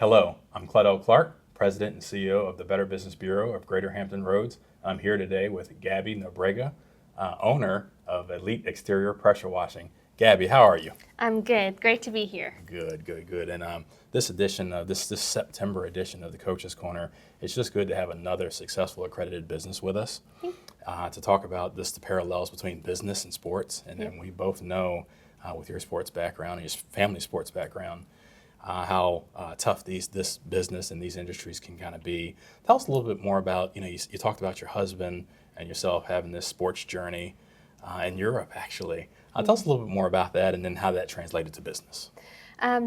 Hello, I'm Claudell Clark, President and CEO of the Better Business Bureau of Greater Hampton Roads. I'm here today with Gaby Nobrega, owner of Elite Exterior Pressure Washing. Gaby, how are you? I'm good. Great to be here. Good. And this edition of this September edition of the Coach's Corner, it's just good to have another successful accredited business with us to talk about the parallels between business and sports. And we both know with your sports background and your family sports background, how tough this business and these industries can kind of be. Tell us a little bit more about, you talked about your husband and yourself having this sports journey in Europe, actually. Tell us a little bit more about that and then how that translated to business.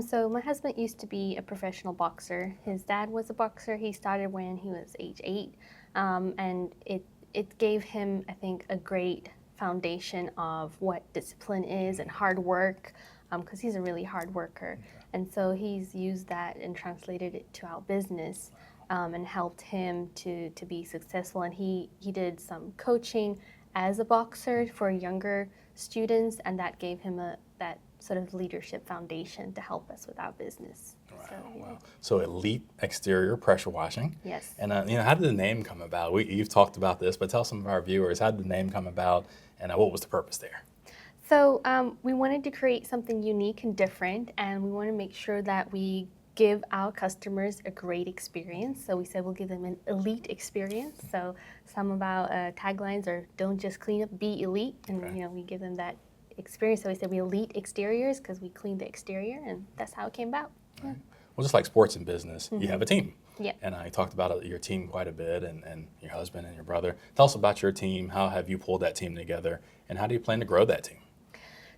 So my husband used to be a professional boxer. His dad was a boxer. He started when he was age 8, and it gave him, I think, a great foundation of what discipline is and hard work, because he's a really hard worker. And so he's used that and translated it to our business and helped him to be successful. And he did some coaching as a boxer for younger students, and that gave him that sort of leadership foundation to help us with our business. Wow. So Elite Exterior Pressure Washing. Yes. And how did the name come about? You've talked about this, but tell some of our viewers, how did the name come about and what was the purpose there? So we wanted to create something unique and different, and we want to make sure that we give our customers a great experience. So we said we'll give them an elite experience. So some of our taglines are "Don't just clean up, be elite," and we give them that experience. So we said we elite exteriors because we clean the exterior, and that's how it came about. Yeah. Right. Well, just like sports and business, you have a team. Yeah. And I talked about your team quite a bit, and your husband and your brother. Tell us about your team. How have you pulled that team together, and how do you plan to grow that team?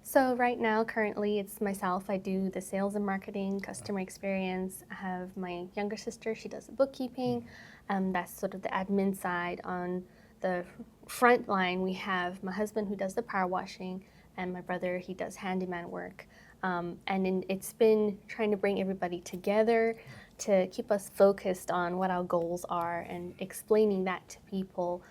So right now, currently, it's myself. I do the sales and marketing, customer experience. I have my younger sister. She does the bookkeeping. That's sort of the admin side. On the front line, we have my husband who does the power washing, and my brother, he does handyman work. It's been trying to bring everybody together to keep us focused on what our goals are and explaining that to people.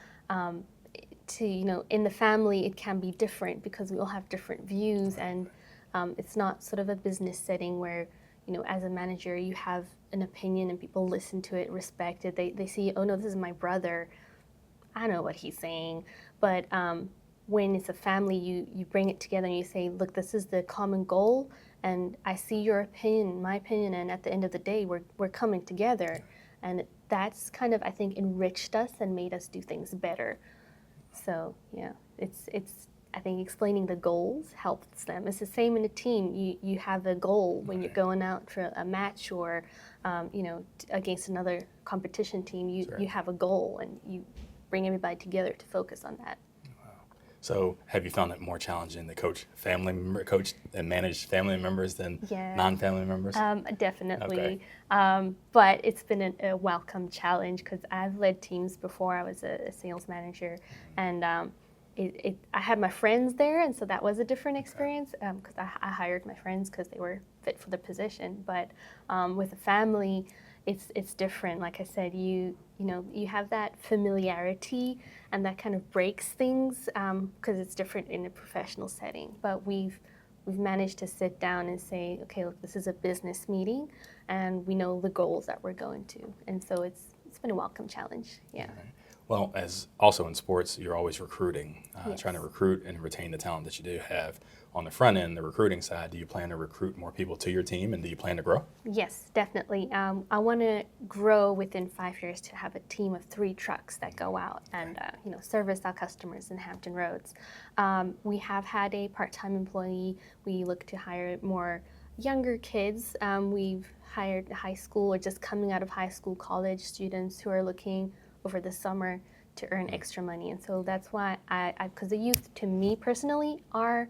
In the family, it can be different because we all have different views, and it's not sort of a business setting where, as a manager, you have an opinion and people listen to it, respect it. They see, oh no, this is my brother. I know what he's saying. But when it's a family, you bring it together and you say, look, this is the common goal, and I see your opinion, my opinion, and at the end of the day, we're coming together. And that's kind of, I think, enriched us and made us do things better. So it's I think explaining the goals helps them. It's the same in a team. You have a goal when you're going out for a match or against another competition team. You have a goal and you bring everybody together to focus on that. Wow. So have you found it more challenging to coach and manage family members than non-family members? Definitely. Okay. But it's been a welcome challenge because I've led teams before. I was a sales manager, and I had my friends there, and so that was a different experience because I hired my friends because they were fit for the position. But with a family, it's different. Like I said, you have that familiarity, and that kind of breaks things because it's different in a professional setting. But we've managed to sit down and say, okay, look, this is a business meeting, and we know the goals that we're going to, and so it's been a welcome challenge. Yeah. Right. Well, as also in sports, you're always recruiting, Yes. trying to recruit and retain the talent that you do have. On the front end, the recruiting side, do you plan to recruit more people to your team, and do you plan to grow? Yes, definitely. I want to grow within 5 years to have a team of 3 trucks that go out and service our customers in Hampton Roads. We have had a part-time employee. We look to hire more younger kids. We've hired high school or just coming out of high school, college students who are looking over the summer to earn extra money. And so that's why because the youth, to me personally, are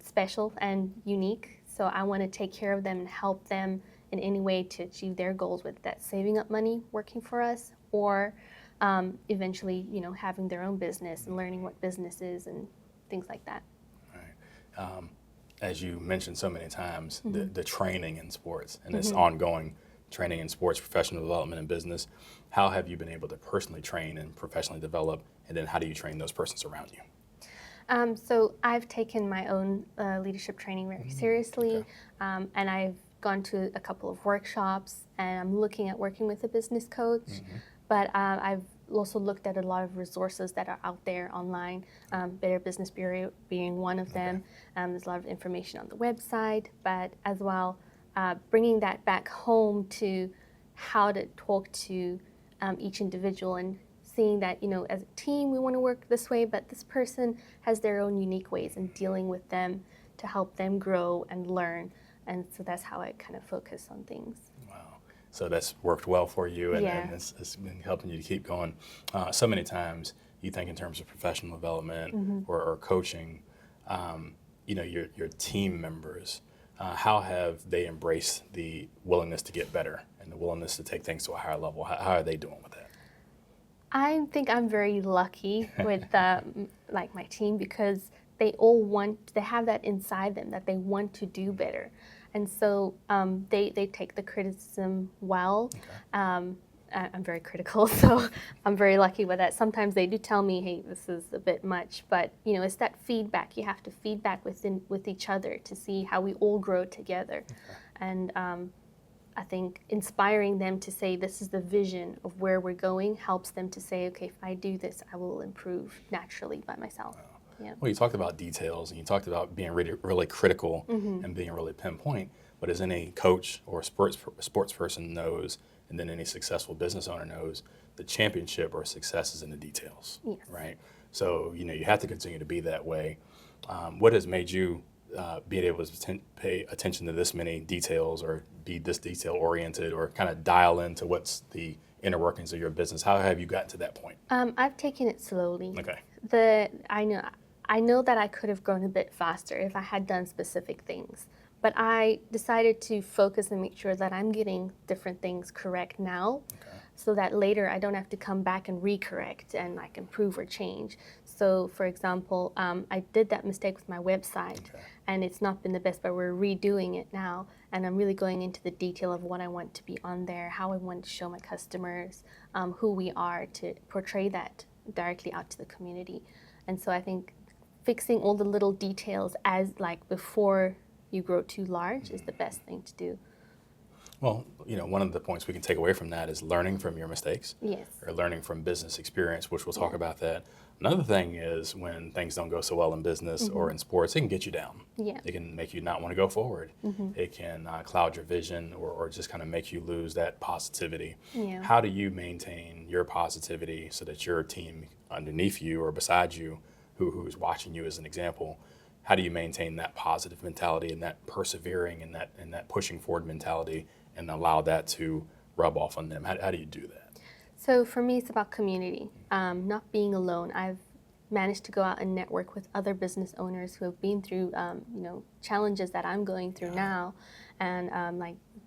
special and unique. So I want to take care of them and help them in any way to achieve their goals, with that saving up money, working for us, or eventually, having their own business and learning what business is and things like that. Right. As you mentioned so many times, the training in sports and this ongoing training in sports, professional development, and business. How have you been able to personally train and professionally develop, and then how do you train those persons around you? So I've taken my own leadership training very seriously, Okay. and I've gone to a couple of workshops, and I'm looking at working with a business coach. But I've also looked at a lot of resources that are out there online, Better Business Bureau being one of them. There's a lot of information on the website, but as well, bringing that back home to how to talk to each individual and seeing that, as a team, we want to work this way, but this person has their own unique ways and dealing with them to help them grow and learn. And so that's how I kind of focus on things. Wow. So that's worked well for you, and, Yeah. and it's been helping you to keep going. So many times you think in terms of professional development or coaching, your team members, how have they embraced the willingness to get better and the willingness to take things to a higher level? How are they doing with that? I think I'm very lucky with my team, because they have that inside them that they want to do better. And so they take the criticism well. I'm very critical, so I'm very lucky with that. Sometimes they do tell me, hey, this is a bit much, but it's that feedback. You have to feedback with each other to see how we all grow together. And I think inspiring them to say this is the vision of where we're going helps them to say, okay, if I do this, I will improve naturally by myself. Yeah. Well, you talked about details, and you talked about being really, really critical and being really pinpoint. But as any coach or sports person knows, and then any successful business owner knows, the championship or success is in the details, Yes. right? So you have to continue to be that way. What has made you being able to pay attention to this many details, or be this detail oriented, or kind of dial into what's the inner workings of your business? How have you gotten to that point? I've taken it slowly. Okay. I know that I could have grown a bit faster if I had done specific things, but I decided to focus and make sure that I'm getting different things correct now, so that later I don't have to come back and recorrect and improve or change. So, for example, I did that mistake with my website, and it's not been the best, but we're redoing it now, and I'm really going into the detail of what I want to be on there, how I want to show my customers who we are, to portray that directly out to the community. And so I think fixing all the little details before you grow too large is the best thing to do. Well, one of the points we can take away from that is learning from your mistakes. Yes. Or learning from business experience, which we'll talk about that. Another thing is when things don't go so well in business or in sports, it can get you down. Yeah. It can make you not want to go forward. It can cloud your vision, or just kind of make you lose that positivity. Yeah. How do you maintain your positivity so that your team underneath you or beside you, who's watching you as an example, how do you maintain that positive mentality and that persevering and that pushing forward mentality, and allow that to rub off on them? How do you do that? So for me, it's about community, not being alone. I've managed to go out and network with other business owners who have been through, challenges that I'm going through now. And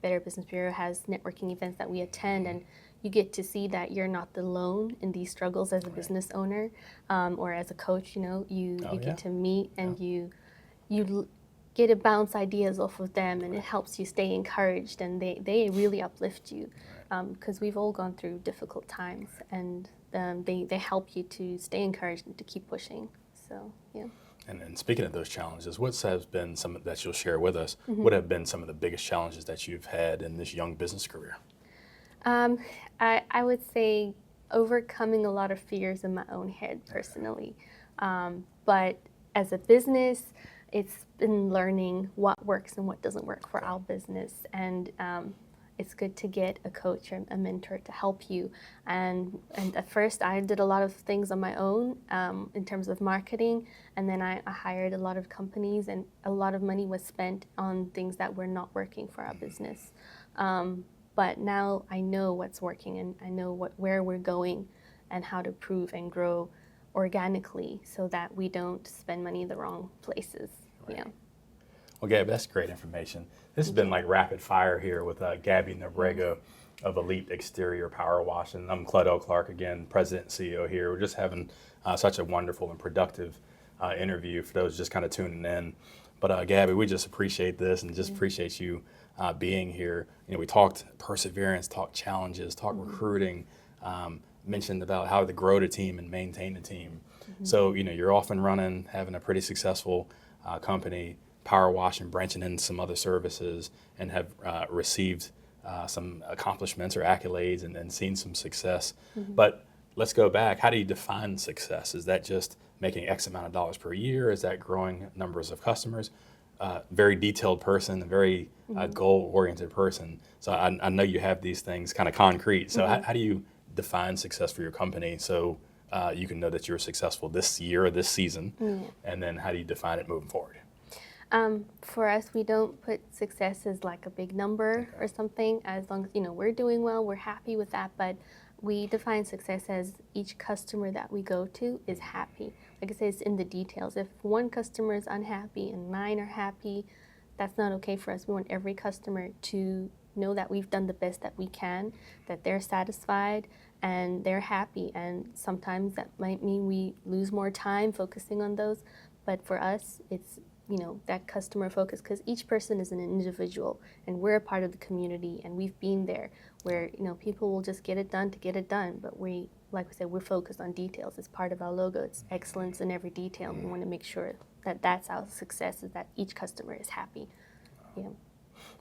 Better Business Bureau has networking events that we attend, and you get to see that you're not alone in these struggles as a business owner, or as a coach. You get to meet, and you get to bounce ideas off of them, and it helps you stay encouraged, and they really uplift you, because we've all gone through difficult times, and they help you to stay encouraged and to keep pushing. So, yeah. And speaking of those challenges, what has been some that you'll share with us? What have been some of the biggest challenges that you've had in this young business career? I would say overcoming a lot of fears in my own head personally. But as a business, it's been learning what works and what doesn't work for our business. And it's good to get a coach or a mentor to help you. And at first, I did a lot of things on my own in terms of marketing. And then I hired a lot of companies, and a lot of money was spent on things that were not working for our business. But now I know what's working, and I know where we're going and how to prove and grow organically so that we don't spend money in the wrong places. Right. Yeah. Well, Gaby, that's great information. This has been like rapid fire here with Gaby Nobrega of Elite Exterior Power Wash. And I'm Claudell Clark, again, President and CEO here. We're just having such a wonderful and productive interview for those just kind of tuning in. But Gaby, we just appreciate this, and just appreciate you being here. We talked perseverance, talked challenges, talked recruiting, mentioned about how to grow the team and maintain the team. So, you're off and running, having a pretty successful company. power wash and branching into some other services and have received some accomplishments or accolades and seen some success. But let's go back. How do you define success? Is that just making X amount of dollars per year? Is that growing numbers of customers? Very detailed person, a very goal-oriented person. So I know you have these things kind of concrete. So how do you define success for your company so you can know that you're successful this year or this season? And then how do you define it moving forward? For us, we don't put success as like a big number or something. As long as we're doing well, we're happy with that. But we define success as each customer that we go to is happy. Like I say, it's in the details. If one customer is unhappy and 9 are happy, that's not okay for us. We want every customer to know that we've done the best that we can, that they're satisfied and they're happy. And sometimes that might mean we lose more time focusing on those. But for us, it's that customer focus, because each person is an individual and we're a part of the community, and we've been there where people will just get it done to get it done, but we, like we said, we're focused on details. It's part of our logo. It's excellence in every detail. We want to make sure that that's our success, is that each customer is happy.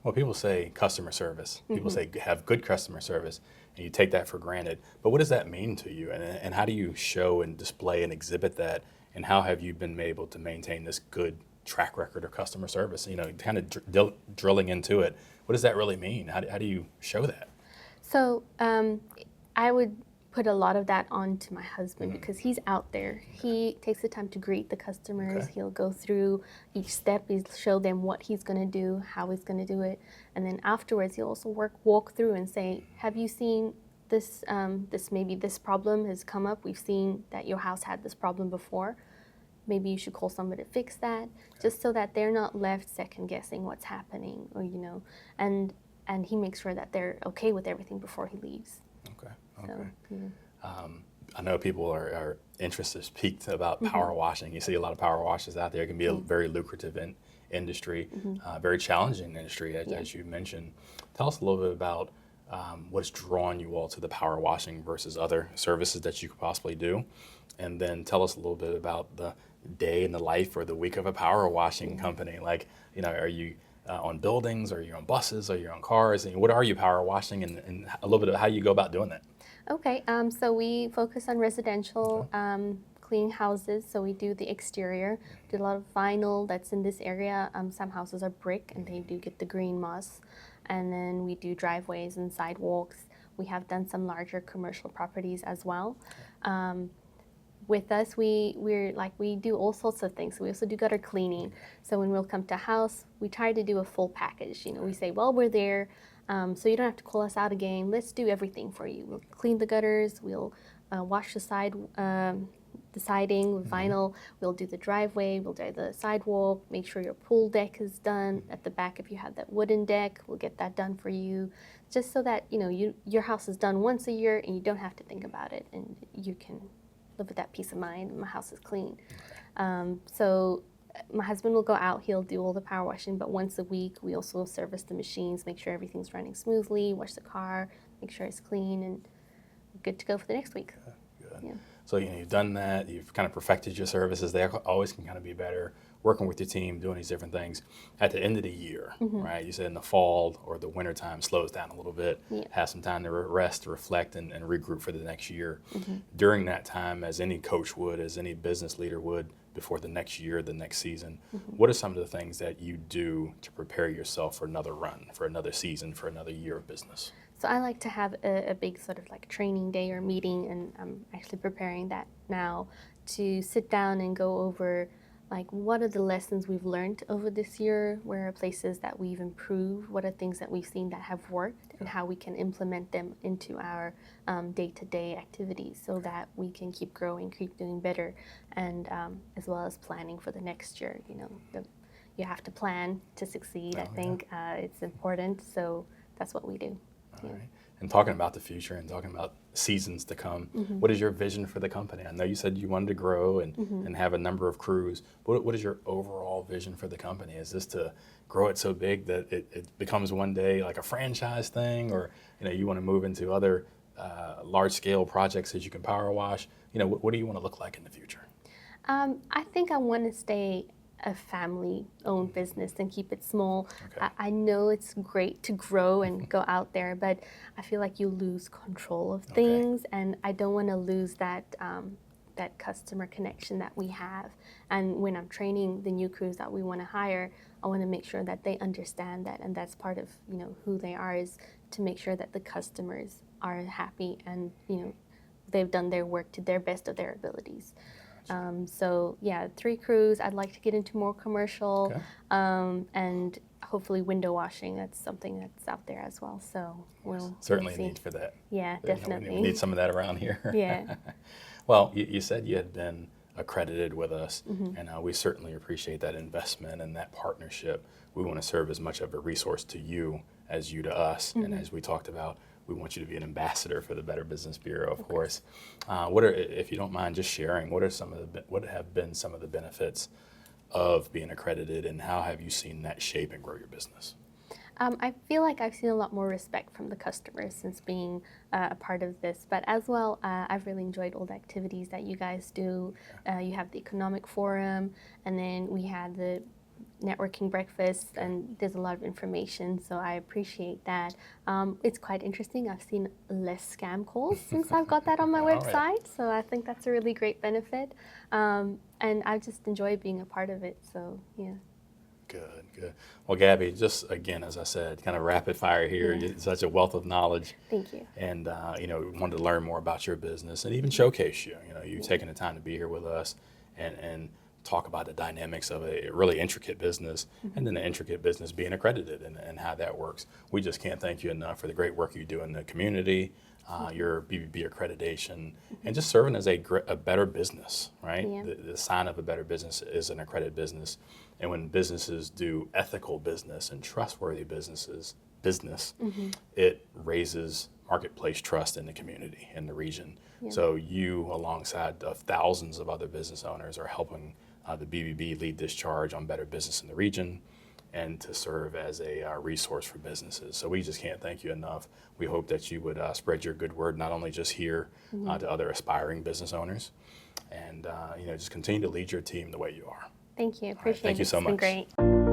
Well, people say customer service. People say have good customer service, and you take that for granted. But what does that mean to you, and how do you show and display and exhibit that, and how have you been able to maintain this good track record of customer service? Kind of drilling into it. What does that really mean? How do you show that? So I would put a lot of that on to my husband, because he's out there. He takes the time to greet the customers. He'll go through each step. He'll show them what he's going to do, how he's going to do it. And then afterwards, he'll also walk through and say, have you seen this, maybe this problem has come up. We've seen that your house had this problem before. Maybe you should call somebody to fix that, just so that they're not left second guessing what's happening, or and he makes sure that they're okay with everything before he leaves. Okay. So, I know people are interested, piqued about power washing. You see a lot of power washes out there. It can be a very lucrative industry, very challenging industry, as you mentioned. Tell us a little bit about what's drawn you all to the power washing versus other services that you could possibly do. And then tell us a little bit about the day in the life or the week of a power washing company. Like, are you on buildings? Are you on buses? Are you on cars? And what are you power washing, and a little bit of how you go about doing that? Okay, so we focus on residential clean houses. So we do the exterior, do a lot of vinyl that's in this area. Some houses are brick and they do get the green moss. And then we do driveways and sidewalks. We have done some larger commercial properties as well. With us, we do all sorts of things. So we also do gutter cleaning. So when we'll come to a house, we try to do a full package. We say, well, we're there, so you don't have to call us out again. Let's do everything for you. We'll clean the gutters. We'll wash the siding with vinyl. We'll do the driveway. We'll do the sidewalk. Make sure your pool deck is done at the back. If you have that wooden deck, we'll get that done for you. Just so that your house is done once a year and you don't have to think about it, and you can live with that peace of mind. My house is clean. So my husband will go out. He'll do all the power washing, but once a week we also service the machines, make sure everything's running smoothly, wash the car, make sure it's clean, and we're good to go for the next week. Good. Yeah. So you've done that. You've kind of perfected your services. They always can kind of be better. Working with your team, doing these different things. At the end of the year, right? You said in the fall or the winter time slows down a little bit. Have some time to rest, to reflect, and regroup for the next year. During that time, as any coach would, as any business leader would, before the next year, the next season, what are some of the things that you do to prepare yourself for another run, for another season, for another year of business? So I like to have a big sort of like training day or meeting, and I'm actually preparing that now, to sit down and go over like what are the lessons we've learned over this year, where are places that we've improved, what are things that we've seen that have worked, and how we can implement them into our day-to-day activities so that we can keep growing, keep doing better, and as well as planning for the next year. You have to plan to succeed. I think it's important, so that's what we do. All right. And talking about the future and talking about seasons to come, what is your vision for the company? I know you said you wanted to grow and have a number of crews. What is your overall vision for the company? Is this to grow it so big that it becomes one day like a franchise thing, or you want to move into other large-scale projects that you can power wash? What do you want to look like in the future? I think I want to stay a family-owned business and keep it small. Okay. I know it's great to grow and go out there, but I feel like you lose control of things, and I don't want to lose that that customer connection that we have. And when I'm training the new crews that we want to hire, I want to make sure that they understand that, and that's part of who they are, is to make sure that the customers are happy and they've done their work to their best of their abilities. So yeah, 3 crews. I'd like to get into more commercial, and hopefully window washing. That's something that's out there as well. So we'll certainly see. a need for that. Yeah, definitely. We need some of that around here. Yeah. Well, you said you had been accredited with us, and we certainly appreciate that investment and that partnership. We want to serve as much of a resource to you as you to us, and as we talked about, we want you to be an ambassador for the Better Business Bureau, of course. If you don't mind just sharing, what have been some of the benefits of being accredited, and how have you seen that shape and grow your business? I feel like I've seen a lot more respect from the customers since being a part of this, but as well, I've really enjoyed all the activities that you guys do. You have the economic forum, and then we had the networking breakfast, and there's a lot of information, so I appreciate that. It's quite interesting. I've seen less scam calls since I've got that on my website, so I think that's a really great benefit, and I just enjoy being a part of it, so yeah. Good. Well, Gaby, just again, as I said, kind of rapid fire here. Yeah. You're such a wealth of knowledge. Thank you. And we wanted to learn more about your business and even showcase you. You've taken the time to be here with us and talk about the dynamics of a really intricate business, and then the intricate business being accredited and how that works. We just can't thank you enough for the great work you do in the community, your BBB accreditation, and just serving as a better business, right? Yeah. The sign of a better business is an accredited business. And when businesses do ethical business and trustworthy business, it raises marketplace trust in the community, in the region. Yeah. So you, alongside of thousands of other business owners, are helping the BBB lead this charge on better business in the region and to serve as a resource for businesses. So we just can't thank you enough. We hope that you would spread your good word, not only just here to other aspiring business owners, and just continue to lead your team the way you are. Thank you. Appreciate it. Thank you so much. It's been great.